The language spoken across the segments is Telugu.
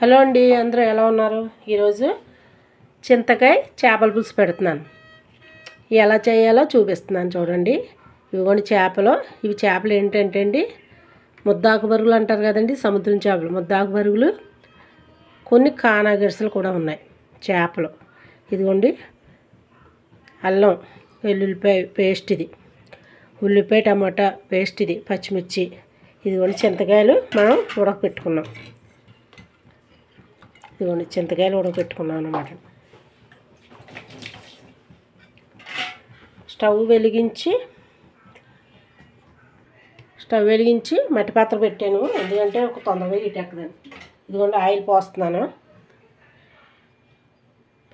హలో అండి, అందరూ ఎలా ఉన్నారు? ఈరోజు చింతకాయ చేపల పులుసు పెడుతున్నాను. ఎలా చేయాలో చూపిస్తున్నాను చూడండి. ఇవిగోండి చేపలు. ఇవి చేపలు ఏంటంటే అండి, ముద్దాకు బరుగులు అంటారు కదండి, సముద్రం చేపలు. ముద్దాకు బరుగులు, కొన్ని కానాగిరిసలు కూడా ఉన్నాయి చేపలు. ఇదిగోండి అల్లం వెల్లుల్లిపాయ పేస్ట్, ఇది ఉల్లిపాయ టమాటా పేస్ట్, ఇది పచ్చిమిర్చి. ఇదిగోండి చింతకాయలు మనం ఉడకపెట్టుకున్నాం. ఇదిగోండి చింతకాయలు ఉడకపెట్టుకున్నాం అన్నమాట. స్టవ్ వెలిగించి మట్టి పాత్ర పెట్టాను, ఎందుకంటే ఒక తొందరగా హీట్ ఎక్కదని. ఇదిగోండి ఆయిల్ పోస్తున్నాను.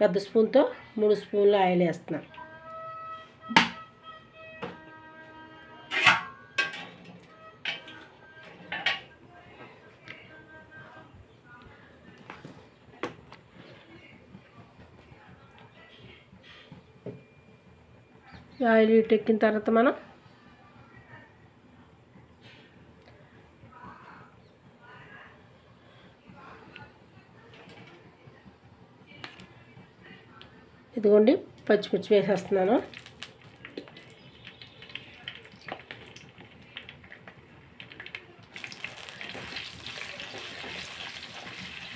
పెద్ద స్పూన్తో 3 స్పూన్లు ఆయిల్ వేస్తున్నాను. ఆయిల్ హీట్ ఎక్కిన తర్వాత మనం ఇదిగోండి పచ్చిమిర్చి వేసేస్తున్నాను.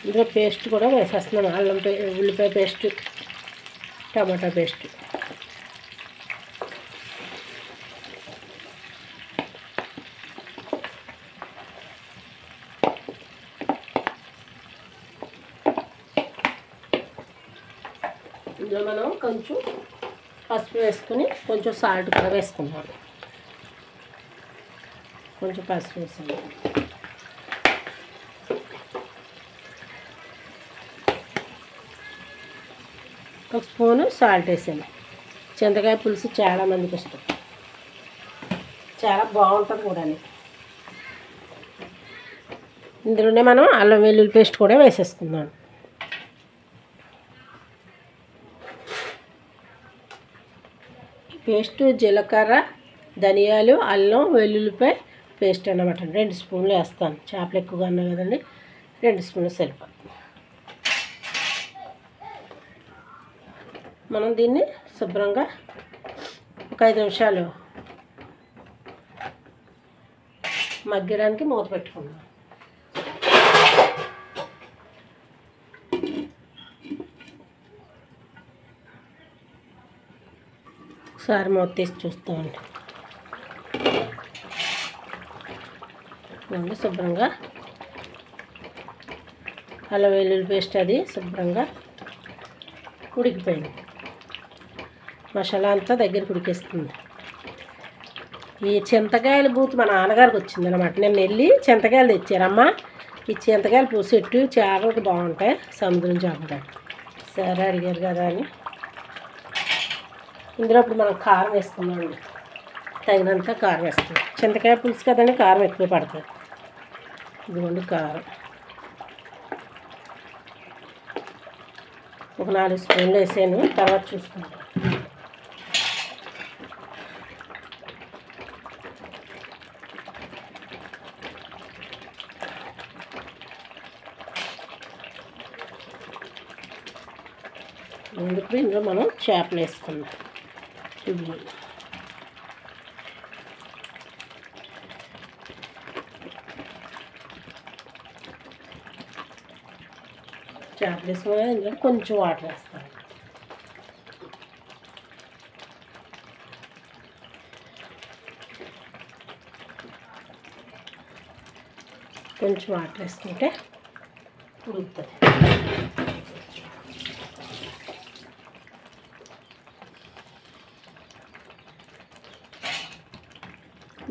ఇందులో పేస్ట్ కూడా వేసేస్తున్నాను. అల్లం ఉల్లిపాయ పేస్ట్, టమాటా పేస్ట్. ఇందులో మనం కొంచెం పసుపు వేసుకుని కొంచెం సాల్ట్ కూడా వేసుకున్నాం. కొంచెం పసుపు వేసాను. ఒక స్పూను సాల్ట్ వేసాను. చింతకాయ పులుసు చాలామందికి ఇష్టం, చాలా బాగుంటుంది కూడా. ఇందులోనే మనం అల్లం వెల్లుల్లి పేస్ట్ కూడా వేసేసుకుందాం. పేస్ట్ జీలకర్ర, ధనియాలు, అల్లం వెల్లుల్లిపాయ పేస్ట్ అన్నమాట. 2 స్పూన్లు వేస్తాను. చేపలు ఎక్కువగా ఉన్నాయి కదండి, 2 స్పూన్లు సరిపోతుంది. మనం దీన్ని శుభ్రంగా ఒక 5 నిమిషాలు మగ్గడానికి మూత పెట్టుకుందాం. ఒకసారి మూత తీసి చూస్తామండి. శుభ్రంగా అల్లం వెల్లుల్లి పేస్ట్ అది శుభ్రంగా ఉడికిపోయింది. మసాలా అంతా దగ్గరికి ఉడికేస్తుంది. ఈ చింతకాయల బూత్ మా నాన్నగారికి వచ్చిందనమాట. నేను వెళ్ళి చింతకాయలు తెచ్చారమ్మా. ఈ చింతకాయలు చెట్టు చేపలకు బాగుంటాయి, సముద్రం చేపలు. సరే అడిగారు కదా అని ఇందులో ఇప్పుడు మనం కారం వేసుకున్నామండి. తగినంత కారం వేసుకున్నాం. చింతకాయ పులుసు కదండి, కారం ఎక్కువ పడుతుంది. ఇదిగోండి కారం ఒక 4 స్పూన్లు వేసాను. తర్వాత చూసుకుంటాం. ఇప్పుడు ఇందులో మనం చేపలు వేసుకుందాం. చేపలు వేసుకుని ఇందులో కొంచెం వాటర్ వేస్తాను. కొంచెం వాటర్ వేసుకుంటే ఉడుకుతుంది.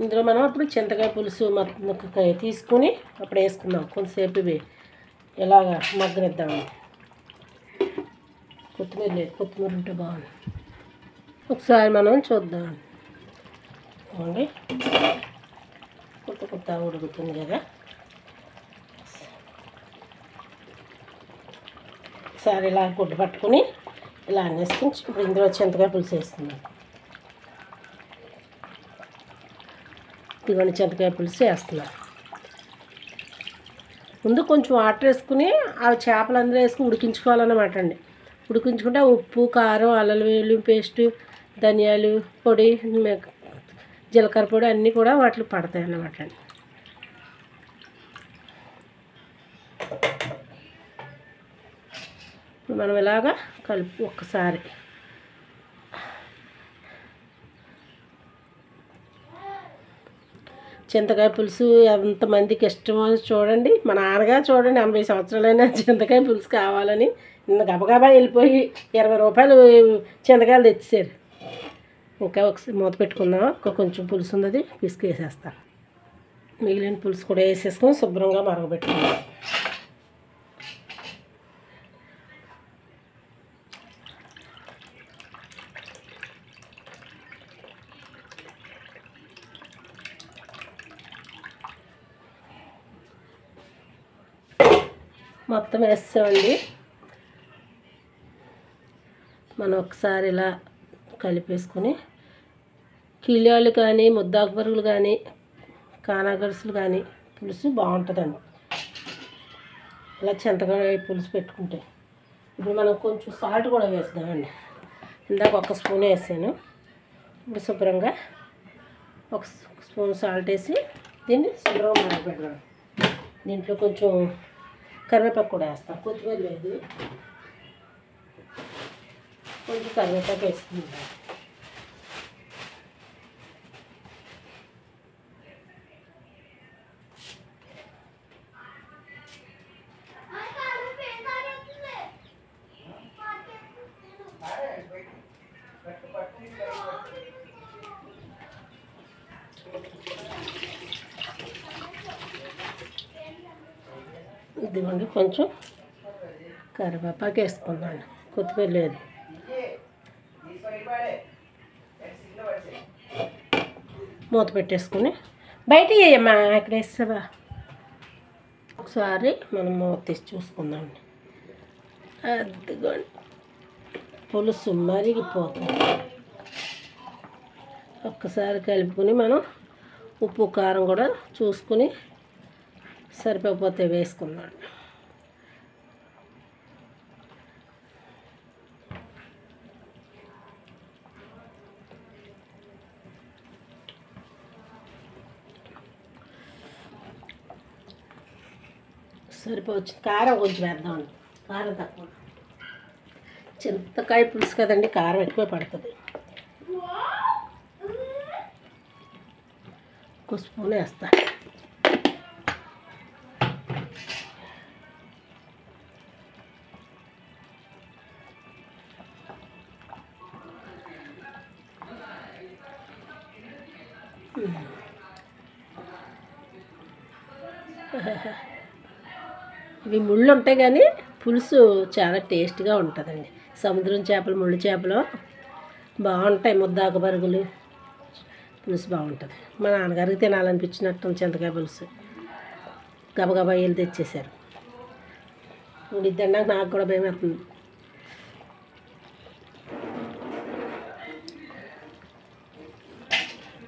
ఇందులో మనం అప్పుడు చింతకాయ పులుసు మొత్తం తీసుకుని అప్పుడు వేసుకుందాం. కొంతసేపు ఇవి ఇలాగా మగ్గనిద్దామండి. కొత్తిమీర ఉంటే బాగుంది. ఒకసారి మనం చూద్దాం. చూడండి కొత్త ఉడుకుతుంది కదా. ఒకసారి ఇలా గుడ్డ పట్టుకుని ఇలా అనేసుకుని ఇప్పుడు ఇందులో చింతకాయ పులుసు వేసుకుందాం. ఇదిగోండి చింతకాయ పులుసు వేస్తున్నాను. ముందు కొంచెం వాటర్ వేసుకుని ఆ చేపలు అందులో వేసుకుని ఉడికించుకోవాలన్నమాట అండి. ఉడికించుకుంటే ఉప్పు, కారం, అల్లం వెల్లుల్లి పేస్టు, ధనియాలు పొడి, జీలకర్ర పొడి అన్నీ కూడా వాటికి పడతాయి అన్నమాట అండి. ఇప్పుడు మనం ఇలాగా కలిపి ఒక్కసారి చింతకాయ పులుసు ఎంతమందికి ఇష్టమో చూడండి. మా నాన్నగారు చూడండి 80 సంవత్సరాలైనా చింతకాయ పులుసు కావాలని నిన్న గబగబా వెళ్ళిపోయి 20 రూపాయలు చింతకాయలు తెచ్చేసారు. ఇంకా ఒకసారి మూత పెట్టుకుందాం. కొంచెం పులుసు ఉన్నది పిసికి వేసేస్తాను. మిగిలిన పులుసు కూడా వేసేసుకొని శుభ్రంగా మరగబెట్టుకుందాం. మొత్తం వేస్తామండి. మనం ఒకసారి ఇలా కలిపేసుకొని కిలియాలు కానీ, ముద్దాకు పరుగులు కానీ, కానాగడుసులు కానీ పులుసు బాగుంటుందండి ఇలా చింతకాయ పులుసు పెట్టుకుంటే. ఇప్పుడు మనం కొంచెం సాల్ట్ కూడా వేస్తామండి. ఇందాక 1 స్పూన్ వేసాను. ఇప్పుడు శుభ్రంగా 1 స్పూన్ సాల్ట్ వేసి దీన్ని శుభ్రంగా మరగపెడదాం. దీంట్లో కొంచెం కరివేపాకు కూడా వేస్తాం. కొత్తిమీర లేదు, కొంచెం కరివేపాకు వేసుకుంటాం. ఇదిగోండి కొంచెం కరివేపాకు వేసుకుందాం. కొత్తిమీర లేదు. మూత పెట్టేసుకుని బయట వేయమ్మా, ఇక్కడ వేస్తావా. ఒకసారి మనం మూత తీసి చూసుకుందామండి. అదిగోండి పులుసు మరిగిపోతుంది. ఒక్కసారి కలుపుకొని మనం ఉప్పు కారం కూడా చూసుకుని సరిపోతే వేసుకున్నాను. సరిపోవచ్చు. కారం కొంచెం వేద్దామండి. కారం తక్కువ. చింతకాయ పులుసు కదండి, కారం ఎక్కువ పడుతుంది. 1 స్పూన్ వేస్తా. ఇవి ముళ్ళు ఉంటాయి కానీ పులుసు చాలా టేస్ట్గా ఉంటుందండి. సముద్రం చేపలు, ముళ్ళు చేపలు బాగుంటాయి. ముద్దాకు బరుగులు పులుసు బాగుంటుంది. మా నాన్నగారికి తినాలనిపించినట్టు చింతకాయ పులుసు గబగబా వెళ్ళి తెచ్చేసారు. ఉడిద్దండి నాకు కూడా భయం అవుతుంది.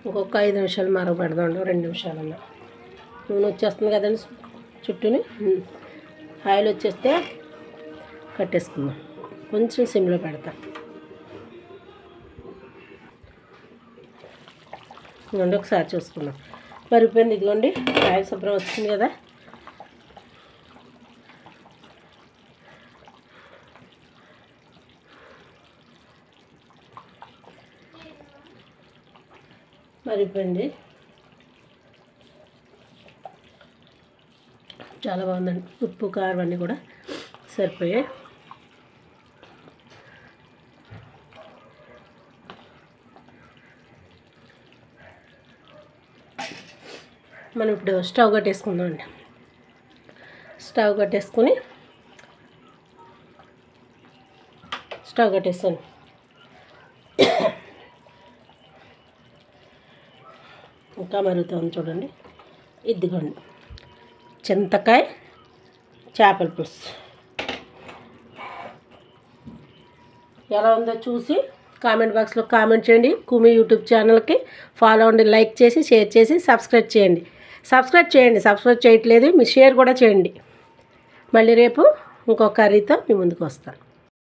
ఇంకొక 5 నిమిషాలు మరగబెడదాం. 2 నిమిషాలన్నా. నూనె వచ్చేస్తుంది కదండి చుట్టూని. ఆయిల్ వచ్చేస్తే కట్టేసుకుందాం. కొంచెం సిమ్లో పెడతాం. ఇదిగోండి ఒకసారి చూసుకుందాం. మరిగిపోయింది. ఇదిగోండి ఆయిల్ శుభ్రం వచ్చింది కదా. మరిగిపోయింది. చాలా బాగుందండి. ఉప్పు కారం అన్నీ కూడా సరిపోయాయి. మనం ఇప్పుడు స్టవ్ కట్టేసుకుందామండి. స్టవ్ కట్టేసుకొని స్టవ్ కట్టేసాను. ఇంకా మరుగుతుంది చూడండి. ఇదిగోండి చింతకాయ చేపల పులుసు ఎలా ఉందో చూసి కామెంట్ బాక్స్లో కామెంట్ చేయండి. కుమి యూట్యూబ్ ఛానల్కి ఫాలో అవ్వండి, లైక్ చేసి షేర్ చేసి సబ్స్క్రైబ్ చేయండి. సబ్స్క్రైబ్ చేయట్లేదు, మీరు షేర్ కూడా చేయండి. మళ్ళీ రేపు ఇంకో కర్రీతో మీ ముందుకు వస్తాను.